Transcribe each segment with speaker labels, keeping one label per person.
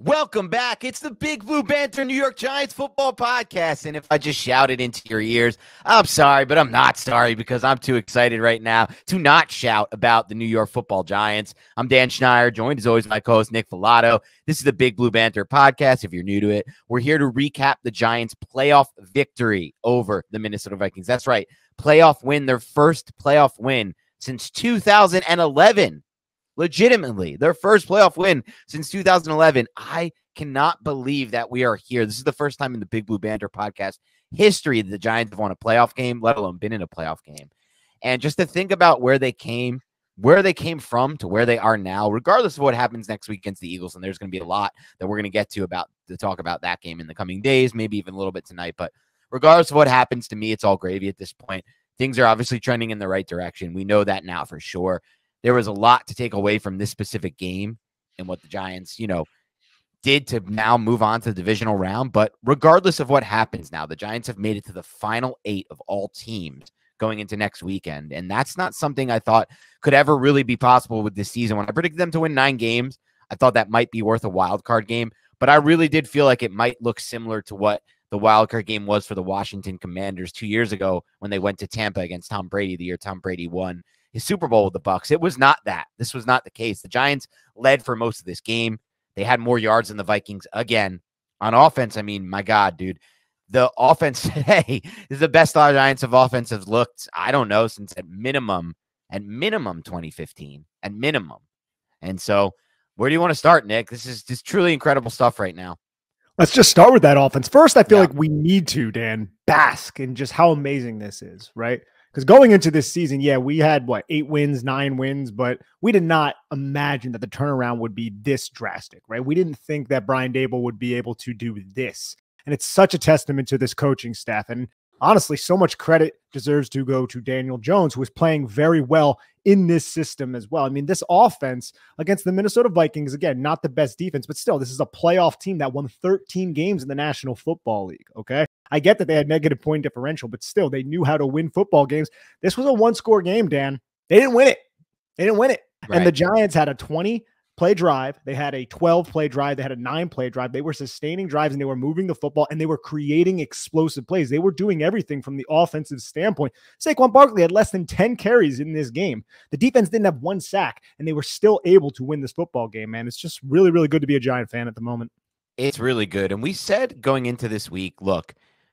Speaker 1: Welcome back. It's the Big Blue Banter New York Giants football podcast. And if I just shouted into your ears, I'm sorry, but I'm not sorry because I'm too excited right now to not shout about the New York football Giants. I'm Dan Schneider, joined as always by my co-host Nick Filato. This is the Big Blue Banter podcast. If you're new to it, we're here to recap the Giants' playoff victory over the Minnesota Vikings. That's right, playoff win, their first playoff win since 2011. Legitimately, their first playoff win since 2011. I cannot believe that we are here. This is the first time in the Big Blue Banter podcast history that the Giants have won a playoff game, let alone been in a playoff game. And just to think about where they came from to where they are now, regardless of what happens next week against the Eagles, and there's going to be a lot that we're going to get to talk about that game in the coming days, maybe even a little bit tonight. But regardless of what happens, to me, it's all gravy at this point. Things are obviously trending in the right direction. We know that now for sure. There was a lot to take away from this specific game and what the Giants, did to now move on to the divisional round. But regardless of what happens now, the Giants have made it to the final 8 of all teams going into next weekend. And that's not something I thought could ever really be possible with this season. When I predicted them to win 9 games, I thought that might be worth a wild card game. But I really did feel like it might look similar to what the wild card game was for the Washington Commanders 2 years ago when they went to Tampa against Tom Brady, the year Tom Brady won his Super Bowl with the Bucs. It was not that. This was not the case. The Giants led for most of this game. They had more yards than the Vikings again. On offense, I mean, my God, dude. The offense today is the best the Giants of offense have looked, I don't know, since at minimum 2015. At minimum. And so, where do you want to start, Nick? This is just truly incredible stuff right now.
Speaker 2: Let's just start with that offense. First, I feel like we need to, Dan, bask in just how amazing this is, right? Because going into this season, we had 8 wins, 9 wins, but we did not imagine that the turnaround would be this drastic, right? We didn't think that Brian Daboll would be able to do this. And it's such a testament to this coaching staff. And honestly, so much credit deserves to go to Daniel Jones, who is playing very well in this system as well. I mean, this offense against the Minnesota Vikings, again, not the best defense, but still, this is a playoff team that won 13 games in the National Football League, okay? I get that they had negative point differential, but still, they knew how to win football games. This was a one-score game, Dan. They didn't win it. Right. And the Giants had a 20-play drive. They had a 12-play drive. They had a 9-play drive. They were sustaining drives, and they were moving the football, and they were creating explosive plays. They were doing everything from the offensive standpoint. Saquon Barkley had less than 10 carries in this game. The defense didn't have 1 sack, and they were still able to win this football game, man. It's just really, really good to be a Giant fan at the moment.
Speaker 1: It's really good. And we said going into this week, look,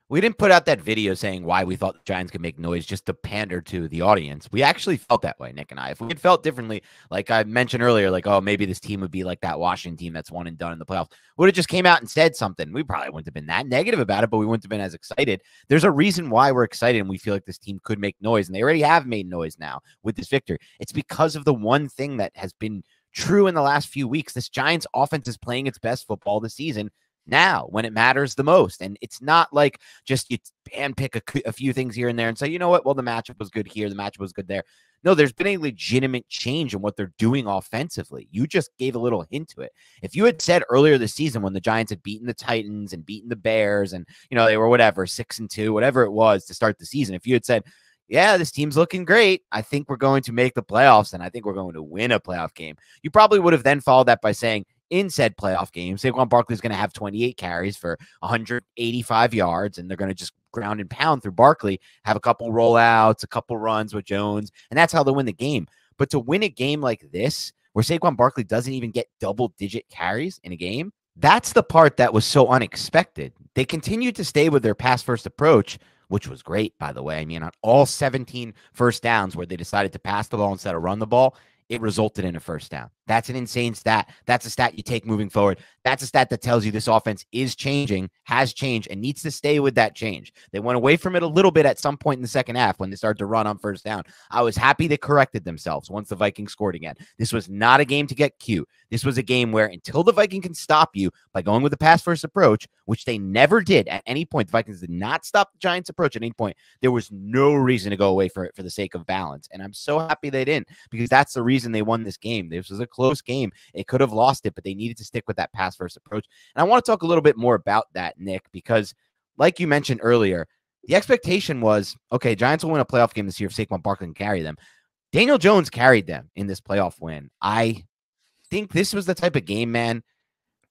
Speaker 1: we didn't put out that video saying why we thought the Giants could make noise just to pander to the audience. We actually felt that way, Nick and I. If we had felt differently, like I mentioned earlier, like, oh, maybe this team would be like that Washington team that's won and done in the playoffs, would have just came out and said something. We probably wouldn't have been that negative about it, but we wouldn't have been as excited. There's a reason why we're excited and we feel like this team could make noise, and they already have made noise now with this victory. It's because of the one thing that has been true in the last few weeks. This Giants offense is playing its best football this season now when it matters the most. And it's not like just you handpick a few things here and there and say, you know what, well, the matchup was good here, the matchup was good there. No, there's been a legitimate change in what they're doing offensively. You just gave a little hint to it. If you had said earlier this season when the Giants had beaten the Titans and beaten the Bears and, they were 6-2, whatever it was to start the season, if you had said, yeah, this team's looking great, I think we're going to make the playoffs and I think we're going to win a playoff game, you probably would have then followed that by saying, in said playoff game, Saquon Barkley is going to have 28 carries for 185 yards, and they're going to just ground and pound through Barkley, have a couple rollouts, a couple runs with Jones, and that's how they'll win the game. But to win a game like this, where Saquon Barkley doesn't even get double-digit carries in a game, that's the part that was so unexpected. They continued to stay with their pass-first approach, which was great, by the way. I mean, on all 17 first downs where they decided to pass the ball instead of run the ball, it resulted in a first down. That's an insane stat. That's a stat you take moving forward. That's a stat that tells you this offense is changing, has changed, and needs to stay with that change. They went away from it a little bit at some point in the second half when they started to run on first down. I was happy they corrected themselves once the Vikings scored again. This was not a game to get cute. This was a game where until the Vikings can stop you by going with a pass-first approach, which they never did at any point, the Vikings did not stop the Giants' approach at any point. There was no reason to go away for it for the sake of balance. And I'm so happy they didn't, because that's the reason they won this game. This was a close game. It could have lost it, but they needed to stick with that pass-first approach. And I want to talk a little bit more about that, Nick, because like you mentioned earlier, the expectation was, okay, Giants will win a playoff game this year if Saquon Barkley can carry them. Daniel Jones carried them in this playoff win. I think this was the type of game, man,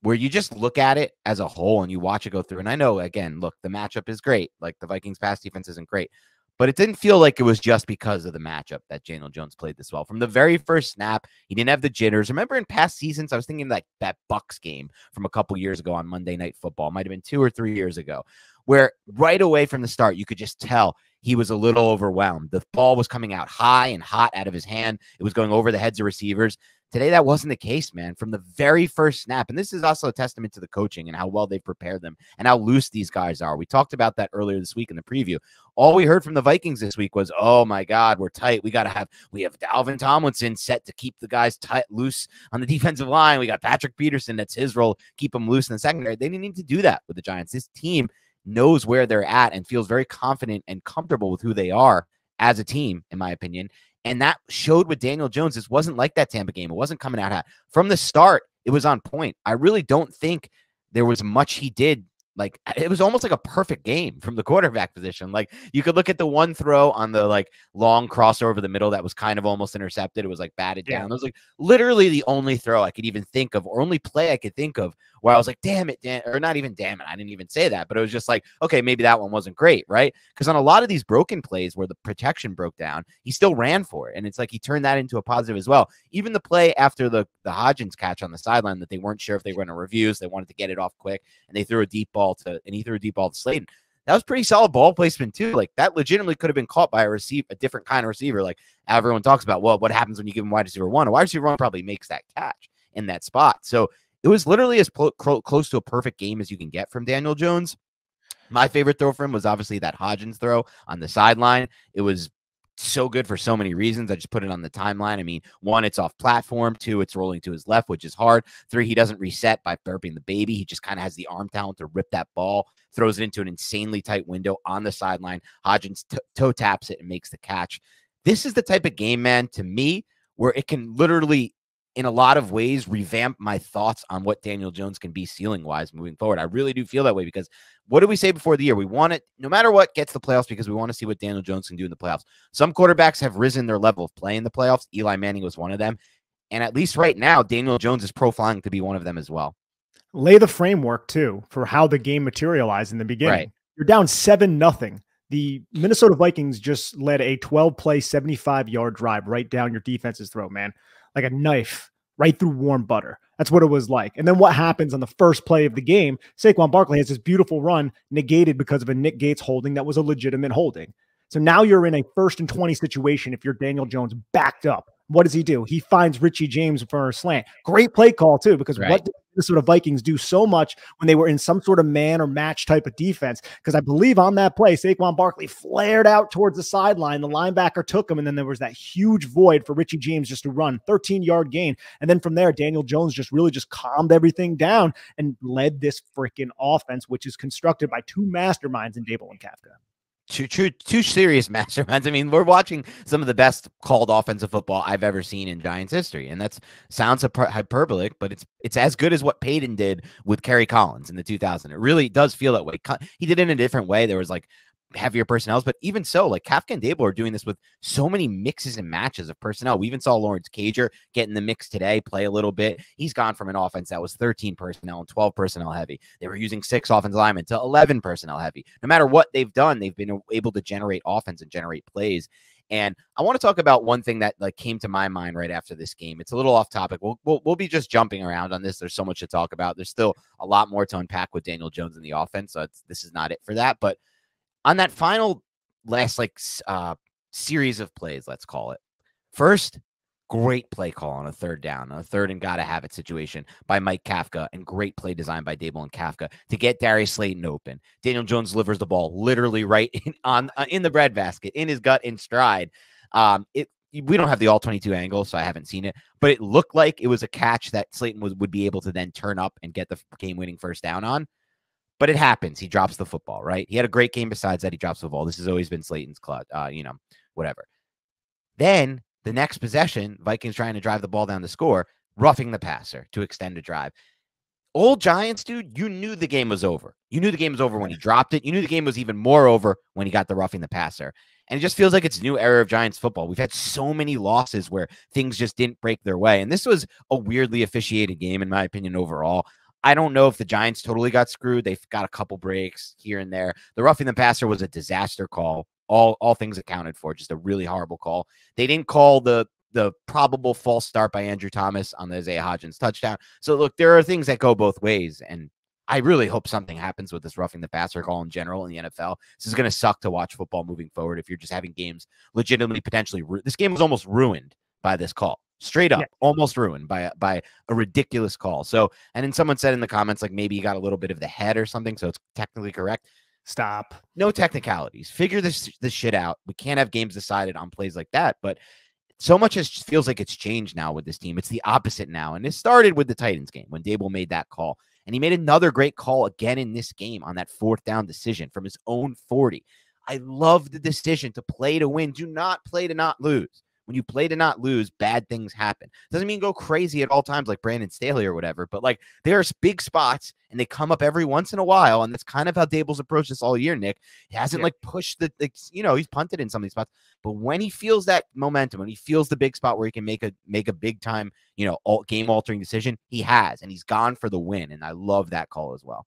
Speaker 1: where you just look at it as a whole and you watch it go through. And I know, again, look, the matchup is great. Like the Vikings pass defense isn't great, but it didn't feel like it was just because of the matchup that Daniel Jones played this well. From the very first snap, he didn't have the jitters. Remember in past seasons, I was thinking like that Bucks game from a couple years ago on Monday Night Football, might have been 2 or 3 years ago, where right away from the start, you could just tell he was a little overwhelmed. The ball was coming out high and hot out of his hand. It was going over the heads of receivers. Today, that wasn't the case, man, from the very first snap. And this is also a testament to the coaching and how well they've prepared them and how loose these guys are. We talked about that earlier this week in the preview. All we heard from the Vikings this week was, oh, my God, we're tight. We have Dalvin Tomlinson set to keep the guys tight, loose on the defensive line. We got Patrick Peterson. That's his role, keep them loose in the secondary. They didn't need to do that with the Giants. This team knows where they're at and feels very confident and comfortable with who they are as a team, in my opinion. And that showed with Daniel Jones. This wasn't like that Tampa game. It wasn't coming out hot. From the start, it was on point. I really don't think there was much he did. Like, it was almost like a perfect game from the quarterback position. Like, you could look at the one throw on the like long crossover the middle that was kind of almost intercepted. It was like batted down. It was like literally the only throw I could even think of, or only play I could think of where I was like, damn it, or not even damn it. I didn't even say that, but it was just like, okay, maybe that one wasn't great, right? Because on a lot of these broken plays where the protection broke down, he still ran for it. And it's like he turned that into a positive as well. Even the play after the Hodgins catch on the sideline that they weren't sure if they were going to review, so they wanted to get it off quick, and they threw a deep ball to Slayton. That was pretty solid ball placement too. Like that legitimately could have been caught by a different kind of receiver. Like everyone talks about, well, what happens when you give him wide receiver one? A wide receiver one probably makes that catch in that spot. So it was literally as close to a perfect game as you can get from Daniel Jones. My favorite throw for him was obviously that Hodgins throw on the sideline. It was so good for so many reasons. I just put it on the timeline. I mean, 1, it's off platform. 2, it's rolling to his left, which is hard. 3, he doesn't reset by burping the baby. He just kind of has the arm talent to rip that ball, throws it into an insanely tight window on the sideline. Hodgins toe taps it and makes the catch. This is the type of game, man, to me, where it can literally, in a lot of ways, revamp my thoughts on what Daniel Jones can be ceiling-wise moving forward. I really do feel that way because what did we say before the year? We want it, no matter what, gets the playoffs because we want to see what Daniel Jones can do in the playoffs. Some quarterbacks have risen their level of play in the playoffs. Eli Manning was one of them. And at least right now, Daniel Jones is profiling to be one of them as well.
Speaker 2: Lay the framework, too, for how the game materialized in the beginning.
Speaker 1: Right.
Speaker 2: You're down 7-0. The Minnesota Vikings just led a 12-play, 75-yard drive right down your defense's throat, man. Like a knife right through warm butter. That's what it was like. And then what happens on the first play of the game? Saquon Barkley has this beautiful run negated because of a Nick Gates holding that was a legitimate holding. So now you're in a 1st and 20 situation if you're Daniel Jones backed up. What does he do? He finds Richie James for a slant. Great play call, too, because what did the Minnesota Vikings do so much when they were in some sort of man or match type of defense? Because I believe on that play, Saquon Barkley flared out towards the sideline. The linebacker took him, and then there was that huge void for Richie James just to run, 13-yard gain. And then from there, Daniel Jones just really just calmed everything down and led this freaking offense, which is constructed by 2 masterminds in Daboll and Kafka.
Speaker 1: Two serious masterminds. I mean, we're watching some of the best called offensive football I've ever seen in Giants history, and that sounds hyperbolic, but it's as good as what Peyton did with Kerry Collins in the 2000. It really does feel that way. He did it in a different way. There was like heavier personnel, but even so, like Kafka and Daboll are doing this with so many mixes and matches of personnel. We even saw Lawrence Cager get in the mix today, play a little bit. He's gone from an offense that was 13 personnel and 12 personnel heavy. They were using 6 offensive linemen to 11 personnel heavy. No matter what they've done, they've been able to generate offense and generate plays. And I want to talk about one thing that like came to my mind right after this game. It's a little off topic. We'll be just jumping around on this. There's so much to talk about. There's still a lot more to unpack with Daniel Jones in the offense. So this is not it for that. But on that last series of plays, let's call it. First, great play call on a 3rd down, on a 3rd and gotta have it situation by Mike Kafka, and great play design by Daboll and Kafka to get Darius Slayton open. Daniel Jones delivers the ball literally right in the breadbasket, in his gut, in stride. We don't have the all 22 angle, so I haven't seen it, but it looked like it was a catch that Slayton would be able to then turn up and get the game-winning 1st down on. But it happens. He drops the football, right? He had a great game besides that. He drops the ball. This has always been Slayton's clutch, whatever. Then the next possession, Vikings trying to drive the ball down to score, roughing the passer to extend a drive. Old Giants, dude, you knew the game was over. You knew the game was over when he dropped it. You knew the game was even more over when he got the roughing the passer. And it just feels like it's a new era of Giants football. We've had so many losses where things just didn't break their way. And this was a weirdly officiated game, in my opinion, overall. I don't know if the Giants totally got screwed. They've got a couple breaks here and there. The roughing the passer was a disaster call. All things accounted for, just a really horrible call. They didn't call the probable false start by Andrew Thomas on the Isaiah Hodgins touchdown. So look, there are things that go both ways, and I really hope something happens with this roughing the passer call in general in the NFL. This is going to suck to watch football moving forward if you're just having games legitimately potentially. This game was almost ruined by this call. Straight up, almost ruined by a ridiculous call. So, and then someone said in the comments, like maybe you got a little bit of the head or something. So it's technically correct.
Speaker 2: Stop.
Speaker 1: No technicalities. Figure this shit out. We can't have games decided on plays like that. But so much has feels like it's changed now with this team. It's the opposite now. And it started with the Titans game when Daboll made that call. And he made another great call again in this game on that 4th down decision from his own 40. I love the decision to play to win. Do not play to not lose. When you play to not lose, bad things happen. Doesn't mean go crazy at all times like Brandon Staley or whatever, but like there's big spots and they come up every once in a while. And that's kind of how Daboll's approached this all year, Nick. He hasn't like pushed he's punted in some of these spots, but when he feels that momentum, when he feels the big spot where he can make a big time, game altering decision, he has, and he's gone for the win. And I love that call as well.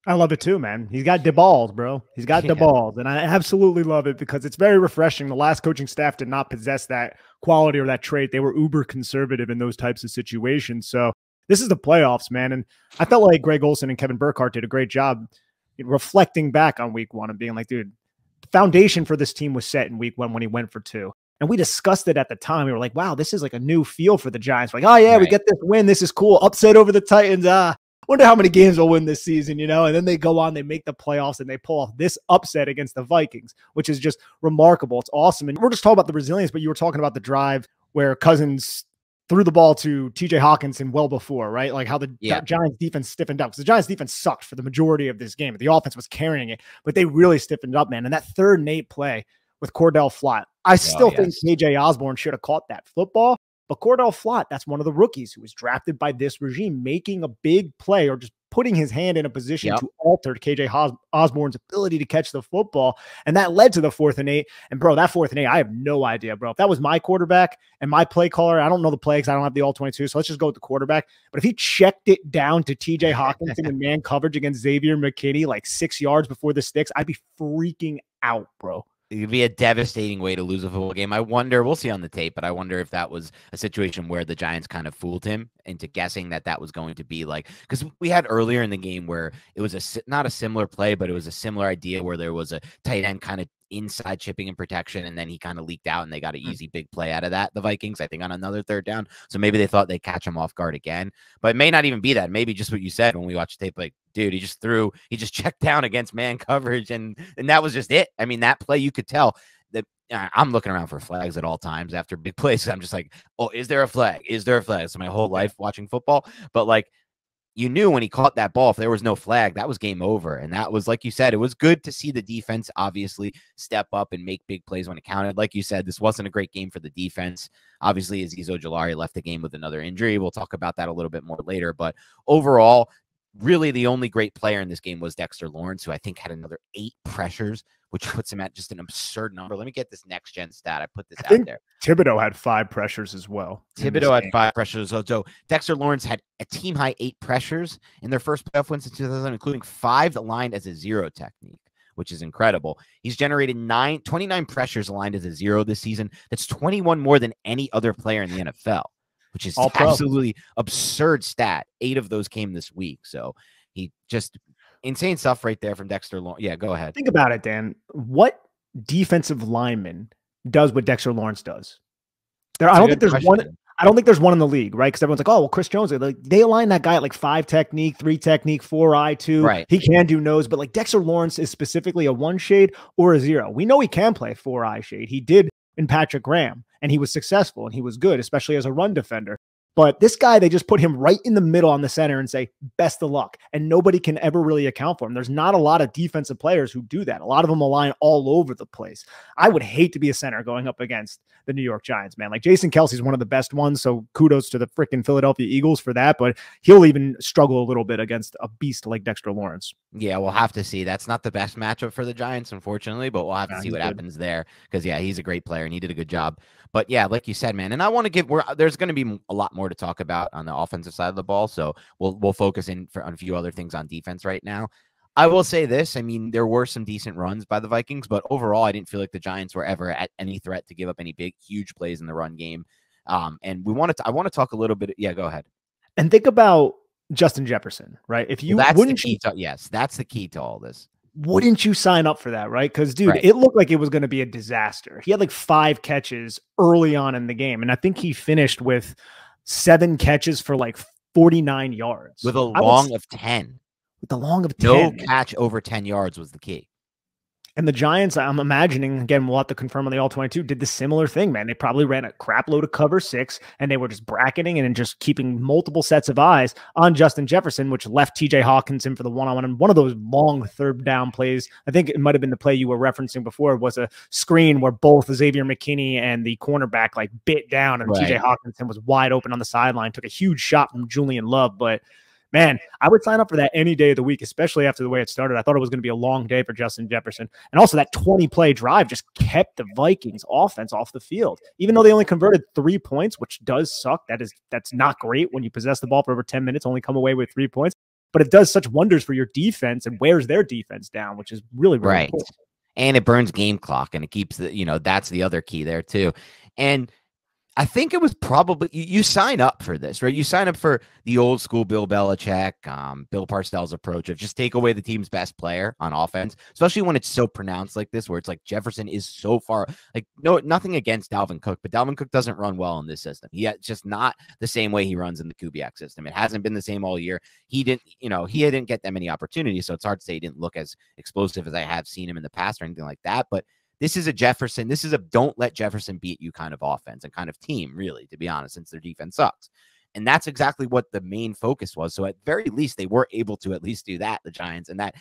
Speaker 2: I love it too, man. He's got Daboll, bro. He's got Daboll, and I absolutely love it because it's very refreshing. The last coaching staff did not possess that quality or that trait. They were uber conservative in those types of situations. So this is the playoffs, man. And I felt like Greg Olsen and Kevin Burkhardt did a great job reflecting back on week 1 and being like, dude, the foundation for this team was set in week 1 when he went for 2. And we discussed it at the time. We were like, wow, this is like a new feel for the Giants. We're like, oh yeah, we get this win. This is cool. Upset over the Titans. Wonder how many games we'll win this season, and then they go on, they make the playoffs, and they pull off this upset against the Vikings, which is just remarkable. It's awesome. And we're just talking about the resilience, but you were talking about the drive where Cousins threw the ball to TJ Hawkinson well before, right? Like how the Giants defense stiffened up. Because the Giants defense sucked for the majority of this game. The offense was carrying it, but they really stiffened up, man. And that 3rd and 8 play with Cordell Flott, I still think KJ Osborne should have caught that football. But Cordell Flott, that's one of the rookies who was drafted by this regime, making a big play or just putting his hand in a position to alter KJ Osborne's ability to catch the football. And that led to the 4th and 8. And, bro, that 4th and 8, I have no idea, bro. If that was my quarterback and my play caller, I don't know the play because I don't have the all-22, so let's just go with the quarterback. But if he checked it down to TJ Hawkinson in man coverage against Xavier McKinney like 6 yards before the sticks, I'd be freaking out, bro.
Speaker 1: It would be a devastating way to lose a football game. I wonder, we'll see on the tape, but I wonder if that was a situation where the Giants kind of fooled him into guessing that was going to be like, because we had earlier in the game where it was not a similar play, but it was a similar idea where there was a tight end kind of inside chipping and protection, and then he kind of leaked out and they got an easy big play out of that, the Vikings, I think, on another 3rd down. So maybe they thought they'd catch him off guard again, but it may not even be that. Maybe just what you said when we watched the tape, like, dude, he just checked down against man coverage, and that was just it. I mean, that play, you could tell that I'm looking around for flags at all times after big plays. I'm just like, oh, is there a flag? Is there a flag? So my whole life watching football, but like, you knew when he caught that ball, if there was no flag, that was game over. And that was, like you said, it was good to see the defense obviously step up and make big plays when it counted. Like you said, this wasn't a great game for the defense. Obviously, Azeez Ojulari left the game with another injury. We'll talk about that a little bit more later. But overall, really the only great player in this game was Dexter Lawrence, who I think had another 8 pressures, which puts him at just an absurd number. Let me get this next gen stat. I put this out there.
Speaker 2: Thibodeau had 5 pressures as well.
Speaker 1: Thibodeau had 5 pressures. So Dexter Lawrence had a team high 8 pressures in their first playoff wins in 2000, including 5 aligned as a 0 technique, which is incredible. He's generated 29 pressures aligned as a 0 this season. That's 21 more than any other player in the NFL, which is absolutely absurd stat. 8 of those came this week. So he just insane stuff right there from Dexter Lawrence. Yeah, go ahead.
Speaker 2: Think about it, Dan. What defensive lineman does what Dexter Lawrence does? I don't think there's one. I don't think there's one in the league, right? Because everyone's like, oh, well, Chris Jones, like, they align that guy at like 5 technique, 3 technique, 4 eye, 2.
Speaker 1: Right.
Speaker 2: He can do nose, but like Dexter Lawrence is specifically a 1 shade or a 0. We know he can play 4 eye shade. He did in Patrick Graham, and he was successful and he was good, especially as a run defender. But this guy, they just put him right in the middle on the center and say, best of luck. And nobody can ever really account for him. There's not a lot of defensive players who do that. A lot of them align all over the place. I would hate to be a center going up against the New York Giants, man. Like Jason Kelsey's one of the best ones. So kudos to the freaking Philadelphia Eagles for that. But he'll even struggle a little bit against a beast like Dexter Lawrence.
Speaker 1: Yeah, we'll have to see. That's not the best matchup for the Giants, unfortunately, but we'll have to see what happens there. Because, yeah, he's a great player and he did a good job. But yeah, like you said, man, and I want to give there's going to be a lot more to talk about on the offensive side of the ball. So we'll focus on a few other things on defense right now. I will say this. I mean, there were some decent runs by the Vikings, but overall, I didn't feel like the Giants were ever at any threat to give up any big, huge plays in the run game. And I want to talk a little bit. Yeah, go ahead.
Speaker 2: And think about Justin Jefferson, right? If you
Speaker 1: yes, that's the key to all this.
Speaker 2: Wouldn't you sign up for that, right? Because, dude,
Speaker 1: right.
Speaker 2: It looked like it was going to be a disaster. He had like 5 catches early on in the game, and I think he finished with 7 catches for like 49 yards.
Speaker 1: With a long of 10.
Speaker 2: With the long of 10.
Speaker 1: No catch over 10 yards was the key.
Speaker 2: And the Giants, I'm imagining, again, we'll have to confirm on the All-22, did the similar thing, man. They probably ran a crap load of cover 6, and they were just bracketing and just keeping multiple sets of eyes on Justin Jefferson, which left TJ Hawkinson for the one-on-one. And one of those long third down plays, I think it might have been the play you were referencing before, was a screen where both Xavier McKinney and the cornerback like bit down, and TJ Hawkinson was wide open on the sideline, took a huge shot from Julian Love, but man, I would sign up for that any day of the week, especially after the way it started. I thought it was going to be a long day for Justin Jefferson. And also that 20-play drive just kept the Vikings offense off the field. Even though they only converted 3 points, which does suck. That's not great when you possess the ball for over 10 minutes, only come away with 3 points. But it does such wonders for your defense and wears their defense down, which is really, really important.
Speaker 1: And it burns game clock, and it keeps that's the other key there too. And I think it was probably you sign up for this, right? You sign up for the old school Bill Belichick, Bill Parcells approach of just take away the team's best player on offense, especially when it's so pronounced like this, where it's like Jefferson is so far, like nothing against Dalvin Cook, but Dalvin Cook doesn't run well in this system. It's just not the same way he runs in the Kubiak system. It hasn't been the same all year. He didn't get that many opportunities, so it's hard to say he didn't look as explosive as I have seen him in the past or anything like that, but this is a Jefferson. This is a don't let Jefferson beat you kind of offense and kind of team, really, to be honest, since their defense sucks. And that's exactly what the main focus was. So at very least, they were able to at least do that, the Giants, and that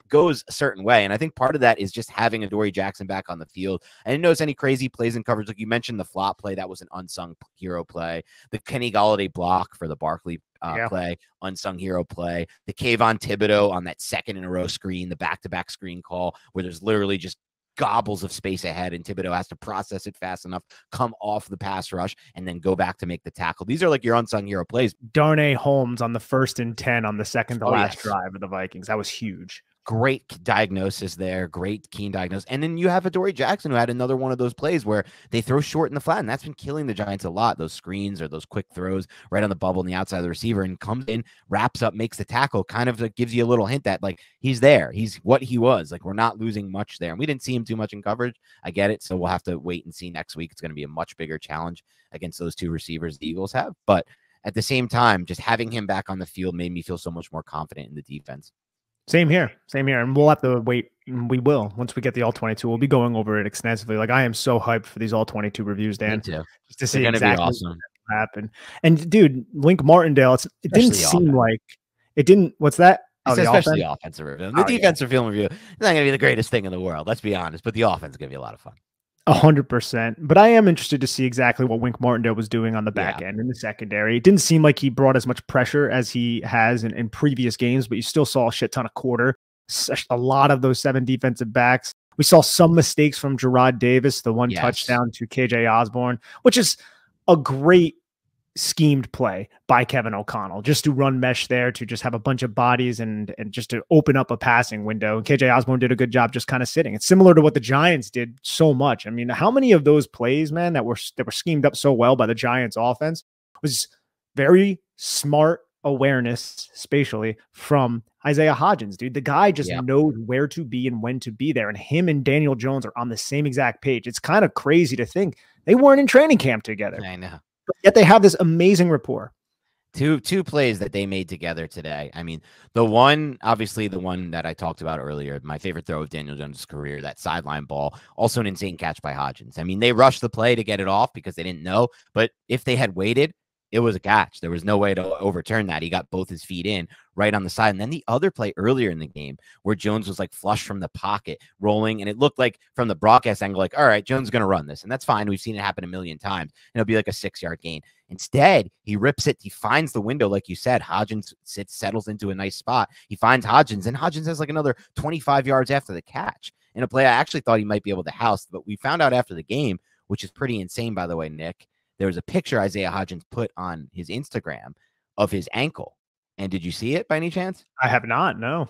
Speaker 1: goes a certain way. And I think part of that is just having Adoree Jackson back on the field. I didn't notice any crazy plays in coverage. Like you mentioned, the flop play, that was an unsung hero play. The Kenny Golladay block for the Barkley play, unsung hero play. The Kayvon Thibodeau on that second in a row screen, the back-to-back screen call, where there's literally just gobbles of space ahead, and Thibodeau has to process it fast enough, come off the pass rush, and then go back to make the tackle. These are like your unsung hero plays.
Speaker 2: Darnay Holmes on the 1st and 10 on the second to last drive of the Vikings. That was huge.
Speaker 1: Great diagnosis there. Great keen diagnosis. And then you have Adoree Jackson, who had another one of those plays where they throw short in the flat, and that's been killing the Giants a lot. Those screens or those quick throws right on the bubble on the outside of the receiver, and comes in, wraps up, makes the tackle, kind of gives you a little hint that like he's there. He's what he was. Like we're not losing much there. And we didn't see him too much in coverage. I get it. So we'll have to wait and see next week. It's going to be a much bigger challenge against those 2 receivers the Eagles have. But at the same time, just having him back on the field made me feel so much more confident in the defense.
Speaker 2: Same here. And we'll have to wait. We will. Once we get the All-22, we'll be going over it extensively. Like I am so hyped for these All-22 reviews, Dan.
Speaker 1: Me too.
Speaker 2: Just to see exactly awesome. What happened. And dude, Link Martindale, it didn't seem like it didn't. What's that?
Speaker 1: Especially the offensive review. The defensive film review is not going to be the greatest thing in the world. Let's be honest. But the offense is going to be a lot of fun.
Speaker 2: 100%. But I am interested to see exactly what Wink Martindale was doing on the back end in the secondary. It didn't seem like he brought as much pressure as he has in previous games, but you still saw a shit ton of quarter. A lot of those 7 defensive backs. We saw some mistakes from Gerard Davis, the one touchdown to KJ Osborne, which is a great schemed play by Kevin O'Connell, just to run mesh there, to just have a bunch of bodies and just to open up a passing window. And KJ Osborne did a good job just kind of sitting. It's similar to what the Giants did so much. I mean, how many of those plays, man, that were schemed up so well by the Giants offense was very smart awareness spatially from Isaiah Hodgins, dude. The guy just knows where to be and when to be there. And him and Daniel Jones are on the same exact page. It's kind of crazy to think they weren't in training camp together.
Speaker 1: I know.
Speaker 2: But yet they have this amazing rapport.
Speaker 1: Two plays that they made together today. I mean, obviously the one that I talked about earlier, my favorite throw of Daniel Jones' career, that sideline ball, also an insane catch by Hodgins. I mean, they rushed the play to get it off because they didn't know, but if they had waited, it was a catch. There was no way to overturn that. He got both his feet in right on the side. And then the other play earlier in the game where Jones was like flush from the pocket rolling, and it looked like from the broadcast angle, like, all right, Jones is going to run this. And that's fine. We've seen it happen a million times. And it'll be like a 6-yard gain. Instead, he rips it. He finds the window. Like you said, Hodgins settles into a nice spot. He finds Hodgins, and Hodgins has like another 25 yards after the catch in a play I actually thought he might be able to house. But we found out after the game, which is pretty insane, by the way, Nick. There was a picture Isaiah Hodgins put on his Instagram of his ankle. And did you see it by any chance?
Speaker 2: I have not, no.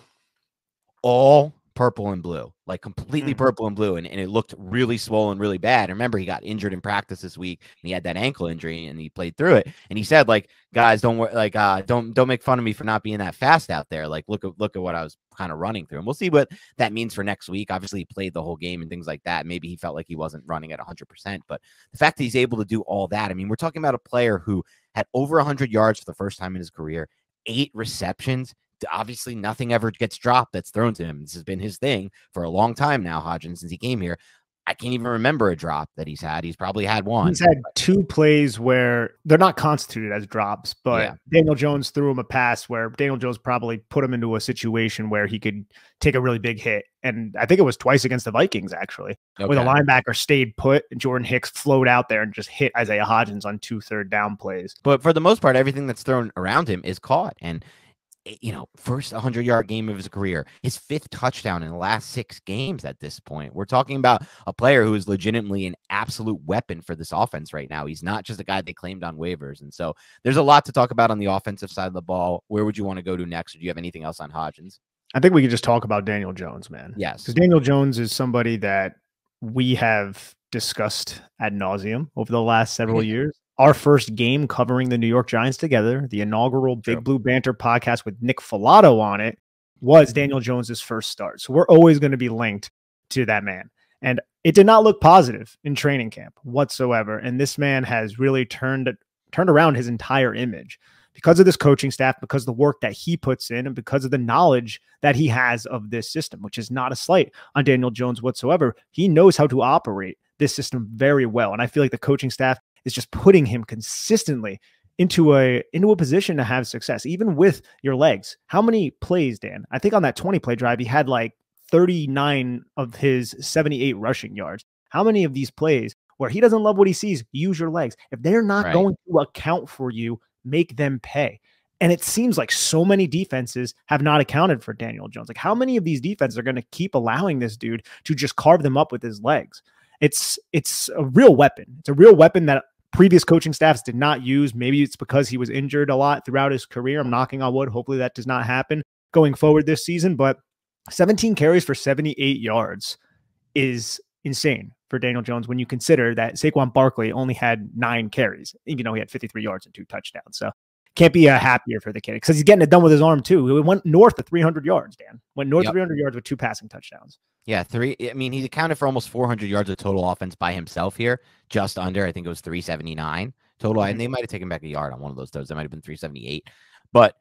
Speaker 1: All purple and blue, like completely purple and blue. And it looked really swollen, really bad. Remember, he got injured in practice this week and he had that ankle injury and he played through it. And he said, like, guys, don't make fun of me for not being that fast out there. Like, look at what I was kind of running through. And we'll see what that means for next week. Obviously, he played the whole game and things like that. Maybe he felt like he wasn't running at 100%. But the fact that he's able to do all that, I mean, we're talking about a player who had over 100 yards for the first time in his career, 8 receptions. Obviously, nothing ever gets dropped that's thrown to him. This has been his thing for a long time now, Hodgins, since he came here. I can't even remember a drop that he's had. He's probably had one.
Speaker 2: He's had 2 plays where they're not constituted as drops, but Daniel Jones threw him a pass where Daniel Jones probably put him into a situation where he could take a really big hit. And I think it was twice against the Vikings, actually, where the linebacker stayed put and Jordan Hicks flowed out there and just hit Isaiah Hodgins on 2 third-down plays.
Speaker 1: But for the most part, everything that's thrown around him is caught. And first 100-yard game of his career, his 5th touchdown in the last 6 games at this point. We're talking about a player who is legitimately an absolute weapon for this offense right now. He's not just a guy they claimed on waivers. And so there's a lot to talk about on the offensive side of the ball. Where would you want to go to next? Or do you have anything else on Hodgins?
Speaker 2: I think we could just talk about Daniel Jones, man.
Speaker 1: Yes.
Speaker 2: Because Daniel Jones is somebody that we have discussed ad nauseum over the last several years. Our first game covering the New York Giants together, the inaugural Big Blue Banter podcast with Nick Filato on it, was Daniel Jones's first start. So we're always going to be linked to that man. And it did not look positive in training camp whatsoever. And this man has really turned around his entire image because of this coaching staff, because of the work that he puts in, and because of the knowledge that he has of this system, which is not a slight on Daniel Jones whatsoever. He knows how to operate this system very well. And I feel like the coaching staff is just putting him consistently into a position to have success, even with your legs. How many plays, Dan? I think on that 20-play drive, he had like 39 of his 78 rushing yards. How many of these plays where he doesn't love what he sees, use your legs? If they're not going to account for you, make them pay. And it seems like so many defenses have not accounted for Daniel Jones. Like, how many of these defenses are going to keep allowing this dude to just carve them up with his legs? It's a real weapon. It's a real weapon that previous coaching staffs did not use. Maybe it's because he was injured a lot throughout his career. I'm knocking on wood. Hopefully that does not happen going forward this season. But 17 carries for 78 yards is insane for Daniel Jones when you consider that Saquon Barkley only had 9 carries, even though he had 53 yards and 2 touchdowns. So can't be happier for the kid because he's getting it done with his arm too. It went north of 300 yards, Dan. Went north of 300 yards with 2 passing touchdowns.
Speaker 1: Yeah, 3. I mean, he accounted for almost 400 yards of total offense by himself here, just under. I think it was 379 total. And they might have taken back a yard on one of those throws. That might have been 378. But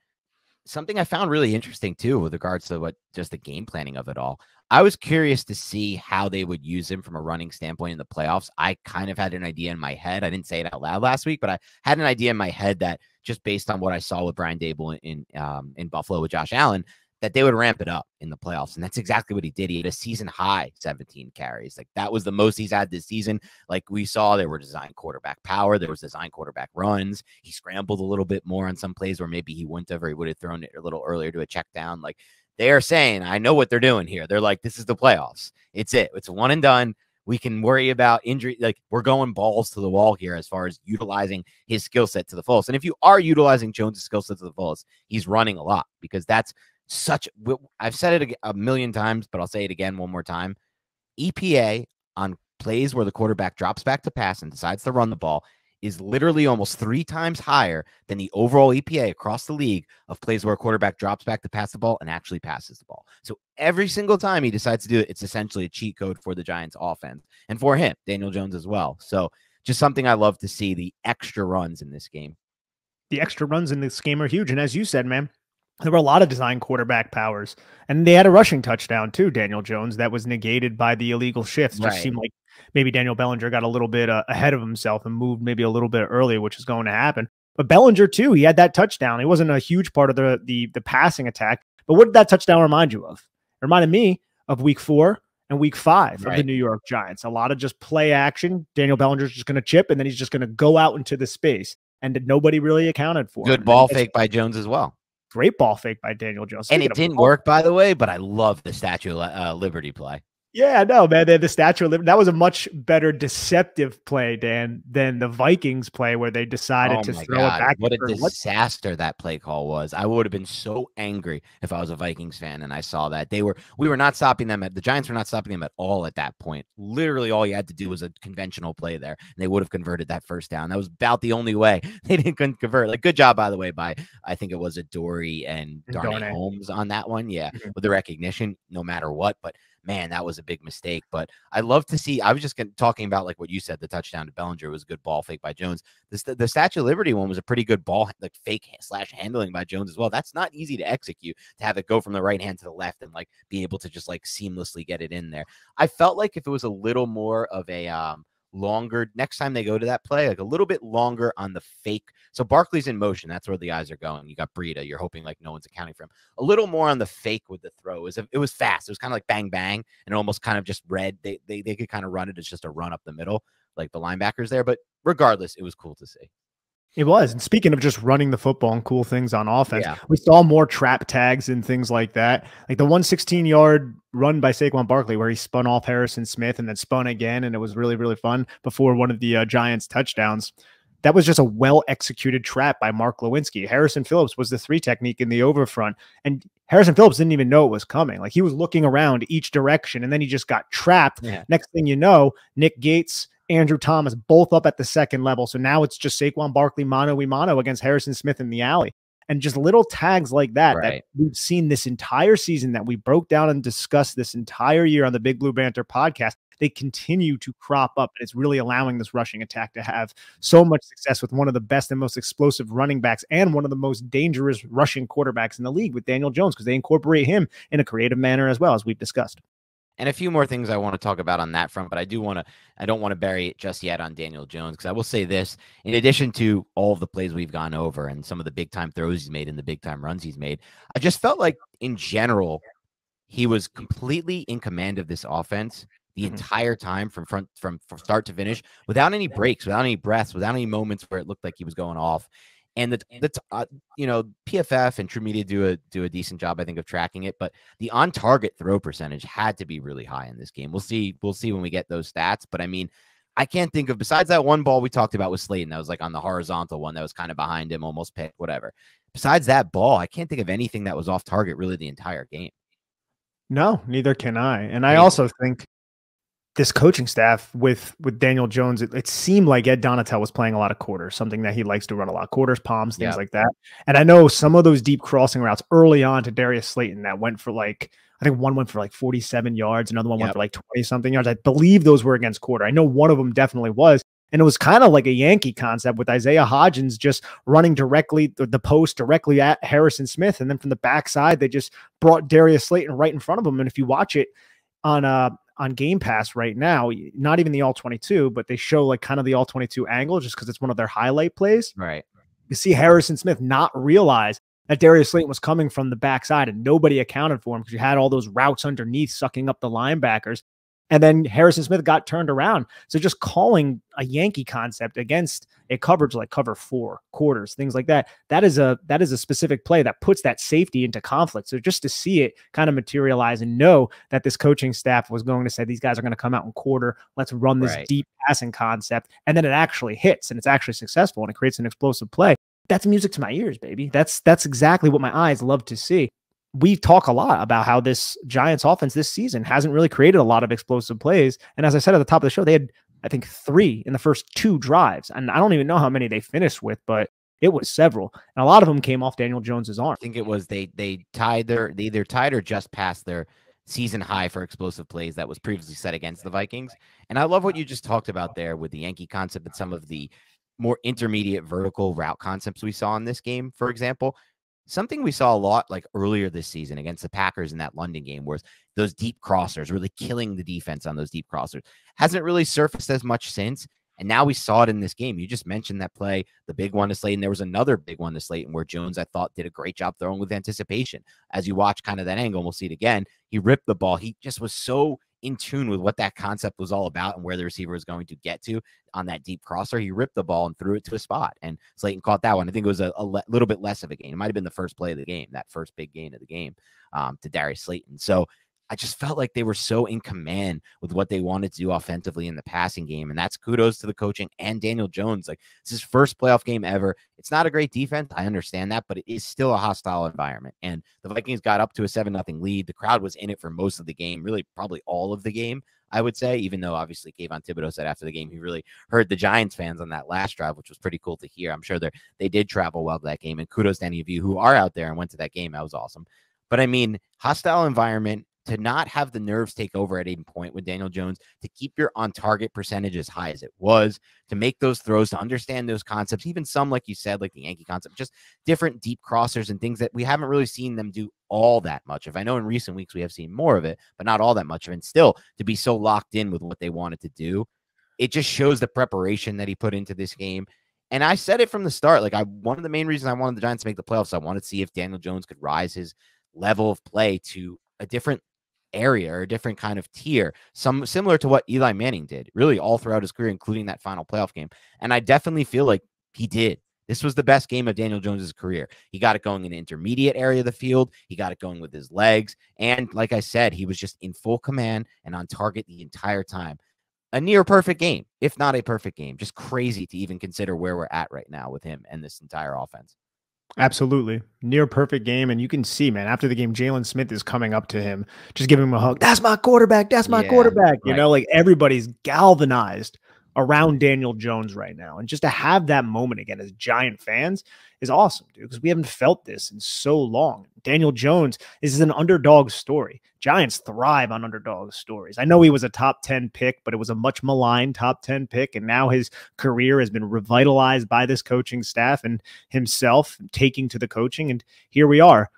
Speaker 1: something I found really interesting too, with regards to just the game planning of it all. I was curious to see how they would use him from a running standpoint in the playoffs. I kind of had an idea in my head. I didn't say it out loud last week, but I had an idea in my head that just based on what I saw with Brian Daboll in Buffalo with Josh Allen, that they would ramp it up in the playoffs. And that's exactly what he did. He had a season high 17 carries. Like, that was the most he's had this season. Like we saw, there were design quarterback power. There was design quarterback runs. He scrambled a little bit more on some plays where maybe he wouldn't have, or he would have thrown it a little earlier to a check down. Like, they are saying, I know what they're doing here. They're like, this is the playoffs. It's it. It's a one and done. We can worry about injury. Like, we're going balls to the wall here as far as utilizing his skill set to the fullest. And if you are utilizing Jones' skill set to the fullest, he's running a lot, because that's I've said it a million times, but I'll say it again one more time. EPA on plays where the quarterback drops back to pass and decides to run the ball is literally almost 3 times higher than the overall EPA across the league of plays where a quarterback drops back to pass the ball and actually passes the ball. So every single time he decides to do it, it's essentially a cheat code for the Giants offense and for him, Daniel Jones, as well. So just something I love to see, the extra runs in this game.
Speaker 2: The extra runs in this game are huge. And as you said, man, there were a lot of design quarterback powers, and they had a rushing touchdown too, Daniel Jones, that was negated by the illegal shifts. Just seemed like maybe Daniel Bellinger got a little bit ahead of himself and moved maybe a little bit early, which is going to happen. But Bellinger too, he had that touchdown. He wasn't a huge part of the passing attack, but what did that touchdown remind you of? It reminded me of week 4 and week 5 of the New York Giants. A lot of just play action. Daniel Bellinger's just going to chip, and then he's just going to go out into the space, and nobody really accounted for.
Speaker 1: Good ball fake by Jones as well.
Speaker 2: Great ball fake by Daniel Jones.
Speaker 1: And it didn't work, by the way, but I love the Statue of Liberty play.
Speaker 2: Yeah, no, man. The Statue of Liberty, that was a much better deceptive play, Dan, than the Vikings play where they decided
Speaker 1: Oh
Speaker 2: to
Speaker 1: my
Speaker 2: throw it
Speaker 1: God,
Speaker 2: back.
Speaker 1: what a
Speaker 2: For what?
Speaker 1: disaster that play call was. I would have been so angry if I was a Vikings fan and I saw that. We were not stopping them the Giants were not stopping them at all at that point. Literally all you had to do was a conventional play there, and they would have converted that first down. That was about the only way. They didn't convert. Like, good job, by the way, by I think it was Adoree and Darnay
Speaker 2: Darn
Speaker 1: Holmes on that one. Yeah,
Speaker 2: it.
Speaker 1: with the recognition, no matter what. But man, that was a big mistake. But I love to see. I was just talking about like what you said. The touchdown to Bellinger was a good ball fake by Jones. The Statue of Liberty one was a pretty good ball, like fake / handling by Jones as well. That's not easy to execute, to have it go from the right hand to the left and like be able to just like seamlessly get it in there. I felt like if it was a little more of a longer next time they go to that play, like a little bit longer on the fake. So Barkley's in motion. That's where the eyes are going. You got Breida. You're hoping like no one's accounting for him. A little more on the fake with the throw. It was fast. It was kind of like bang, bang, and almost kind of just read. They could kind of run it as just a run up the middle, like the linebackers there. But regardless, it was cool to see.
Speaker 2: It was. And speaking of just running the football and cool things on offense,
Speaker 1: Yeah.
Speaker 2: we saw more trap tags and things like that. Like the 116-yard run by Saquon Barkley where he spun off Harrison Smith and then spun again. And it was really, really fun before one of the Giants touchdowns. That was just a well-executed trap by Mark Lewinsky. Harrison Phillips was the 3 technique in the overfront. And Harrison Phillips didn't even know it was coming. Like he was looking around each direction and then he just got trapped.
Speaker 1: Yeah.
Speaker 2: Next thing you know, Nick Gates, Andrew Thomas, both up at the second level. So now it's just Saquon Barkley mano-a-mano against Harrison Smith in the alley. And just little tags like that,
Speaker 1: right,
Speaker 2: that we've seen this entire season, that we broke down and discussed this entire year on the Big Blue Banter podcast, they continue to crop up. And it's really allowing this rushing attack to have so much success with one of the best and most explosive running backs and one of the most dangerous rushing quarterbacks in the league with Daniel Jones, because they incorporate him in a creative manner as well, as we've discussed.
Speaker 1: And a few more things I want to talk about on that front, but I don't want to bury it just yet on Daniel Jones, because I will say this, in addition to all of the plays we've gone over and some of the big time throws he's made and the big time runs he's made, I just felt like in general, he was completely in command of this offense the entire time from start to finish, without any breaks, without any breaths, without any moments where it looked like he was going off. And PFF and True Media do a decent job, I think, of tracking it. But the on target throw percentage had to be really high in this game. We'll see when we get those stats. But I mean, I can't think of, besides that one ball we talked about with Slayton, that was like on the horizontal one that was kind of behind him, almost picked, whatever. Besides that ball, I can't think of anything that was off target really the entire game.
Speaker 2: No, neither can I. And I also think this coaching staff with Daniel Jones, it seemed like Ed Donatel was playing a lot of quarters, something that he likes to run a lot. Quarters, palms, things like that. And I know some of those deep crossing routes early on to Darius Slayton that went for like, I think one went for like 47 yards. Another one went for like 20 something yards. I believe those were against quarter. I know one of them definitely was. And it was kind of like a Yankee concept with Isaiah Hodgins just running directly the post directly at Harrison Smith. And then from the backside, they just brought Darius Slayton right in front of him. And if you watch it on Game Pass right now, not even the all 22, but they show like kind of the all 22 angle just because it's one of their highlight plays.
Speaker 1: Right.
Speaker 2: You see Harrison Smith not realize that Darius Slayton was coming from the backside and nobody accounted for him because you had all those routes underneath sucking up the linebackers. And then Harrison Smith got turned around. So just calling a Yankee concept against a coverage like cover 4, quarters, things like that, that is a specific play that puts that safety into conflict. So just to see it kind of materialize and know that this coaching staff was going to say, these guys are going to come out in quarter, let's run this deep passing concept. And then it actually hits and it's actually successful and it creates an explosive play. That's music to my ears, baby. That's exactly what my eyes love to see. We talk a lot about how this Giants offense this season hasn't really created a lot of explosive plays. And as I said at the top of the show, they had, I think, 3 in the first 2 drives. And I don't even know how many they finished with, but it was several. And a lot of them came off Daniel Jones's arm.
Speaker 1: I think it was they either tied or just passed their season high for explosive plays that was previously set against the Vikings. And I love what you just talked about there with the Yankee concept and some of the more intermediate vertical route concepts we saw in this game, for example. Something we saw a lot like earlier this season against the Packers in that London game was those deep crossers, really killing the defense on those deep crossers. Hasn't really surfaced as much since. And now we saw it in this game. You just mentioned that play, the big one to Slayton. There was another big one to Slayton where Jones, I thought, did a great job throwing with anticipation. As you watch kind of that angle, we'll see it again. He ripped the ball. He just was so in tune with what that concept was all about and where the receiver was going to get to on that deep crosser. He ripped the ball and threw it to a spot, and Slayton caught that one. I think it was a little bit less of a gain. It might have been the first play of the game, that first big gain of the game to Darius Slayton. So I just felt like they were so in command with what they wanted to do offensively in the passing game. And that's kudos to the coaching and Daniel Jones. Like, it's his first playoff game ever. It's not a great defense. I understand that, but it is still a hostile environment. And the Vikings got up to a 7-0 lead. The crowd was in it for most of the game, really probably all of the game, I would say, even though obviously Kayvon Thibodeau said after the game he really heard the Giants fans on that last drive, which was pretty cool to hear. I'm sure they did travel well to that game. And kudos to any of you who are out there and went to that game. That was awesome. But I mean, hostile environment, to not have the nerves take over at any point with Daniel Jones, to keep your on-target percentage as high as it was, to make those throws, to understand those concepts, even some, like you said, like the Yankee concept, just different deep crossers and things that we haven't really seen them do all that much of. I know in recent weeks we have seen more of it, but not all that much of it. And still, to be so locked in with what they wanted to do, it just shows the preparation that he put into this game. And I said it from the start, like one of the main reasons I wanted the Giants to make the playoffs, I wanted to see if Daniel Jones could rise his level of play to a different area or a different kind of tier, similar to what Eli Manning did really all throughout his career, including that final playoff game. And I definitely feel like he did. This was the best game of Daniel Jones's career. He got it going in the intermediate area of the field. He got it going with his legs. And like I said, he was just in full command and on target the entire time. A near perfect game, if not a perfect game. Just crazy to even consider where we're at right now with him and this entire offense.
Speaker 2: Absolutely. Near perfect game. And you can see, man, after the game, Jalen Smith is coming up to him, just giving him a hug. That's my quarterback. That's my quarterback. You know, like everybody's galvanized around Daniel Jones right now. And just to have that moment again as Giant fans is awesome, dude, because we haven't felt this in so long. Daniel Jones is an underdog story. Giants thrive on underdog stories. I know he was a top 10 pick, but it was a much maligned top 10 pick. And now his career has been revitalized by this coaching staff and himself taking to the coaching. And here we are.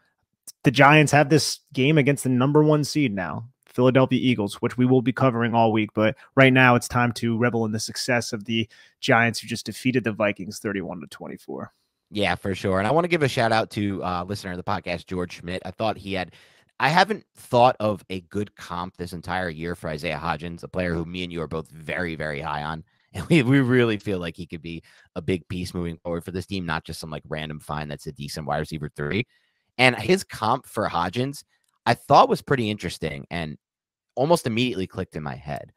Speaker 2: The Giants have this game against the #1 seed now, Philadelphia Eagles, which we will be covering all week. But right now it's time to revel in the success of the Giants, who just defeated the Vikings 31-24.
Speaker 1: Yeah, for sure. And I want to give a shout out to listener of the podcast, George Schmidt. I haven't thought of a good comp this entire year for Isaiah Hodgins, a player who me and you are both very, very high on. And we really feel like he could be a big piece moving forward for this team, not just some like random find that's a decent wide receiver 3. And his comp for Hodgins, I thought was pretty interesting and almost immediately clicked in my head.